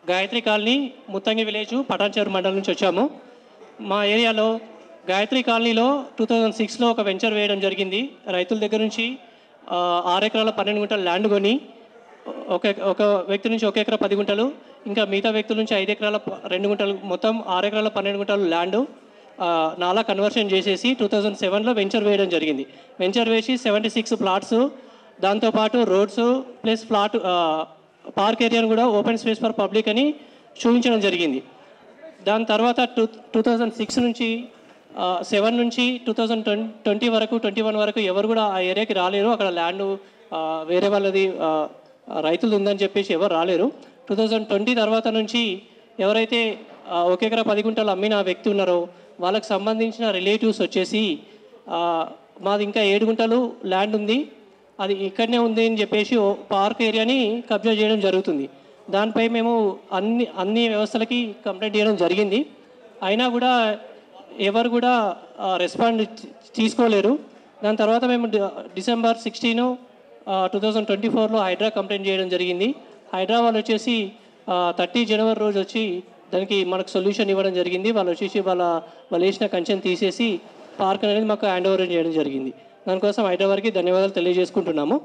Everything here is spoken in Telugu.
గాయత్రి కాలనీ ముత్తంగి విలేజ్ పటాన్చెరు మండలం నుంచి వచ్చాము. మా ఏరియాలో గాయత్రి కాలనీలో 2006లో ఒక వెంచర్ వేయడం జరిగింది. రైతుల దగ్గర నుంచి 6 ఎకరాల 12 గుంటల ల్యాండ్ కొని ఒక వ్యక్తి నుంచి 1 ఎకరా 10 గుంటలు, ఇంకా మిగతా వ్యక్తుల నుంచి 5 ఎకరాల 2 గుంటలు, మొత్తం 6 ఎకరాల 12 గుంటలు ల్యాండ్ నాలా కన్వర్షన్ చేసేసి 2007లో వెంచర్ వేయడం జరిగింది. వెంచర్ వేసి 76 ప్లాట్స్, దాంతోపాటు రోడ్స్ ప్లస్ పార్క్ ఏరియాను కూడా ఓపెన్ స్పేస్ ఫర్ పబ్లిక్ అని చూపించడం జరిగింది. దాని తర్వాత 2006 నుంచి 7 నుంచి 2020 వరకు 21 వరకు ఎవరు కూడా ఆ ఏరియాకి రాలేరు. అక్కడ ల్యాండ్ వేరే వాళ్ళది రైతులు ఉందని చెప్పేసి ఎవరు రాలేరు. 2020 తర్వాత నుంచి ఎవరైతే 1 ఎకరా 10 గుంటలు అమ్మిన వ్యక్తి ఉన్నారో వాళ్ళకి సంబంధించిన రిలేటివ్స్ వచ్చేసి మాది ఇంకా 7 గుంటలు ల్యాండ్ ఉంది, అది ఇక్కడనే ఉంది అని చెప్పేసి పార్క్ ఏరియాని కబ్జా చేయడం జరుగుతుంది. దానిపై మేము అన్ని వ్యవస్థలకి కంప్లైంట్ చేయడం జరిగింది. అయినా కూడా ఎవరు కూడా రెస్పాండ్ తీసుకోలేరు. దాని తర్వాత మేము December 16, 2024లో హైడ్రా కంప్లైంట్ చేయడం జరిగింది. హైడ్రా వాళ్ళు వచ్చేసి 30 జనవరి రోజు వచ్చి దానికి మనకు సొల్యూషన్ ఇవ్వడం జరిగింది. వాళ్ళు వచ్చేసి వాళ్ళు వేసిన కంచెని తీసేసి పార్క్ అనేది మాకు హ్యాండ్ ఓవర్ చేయడం జరిగింది. దానికోసం హైడ్రా వారికి ధన్యవాదాలు తెలియజేసుకుంటున్నాము.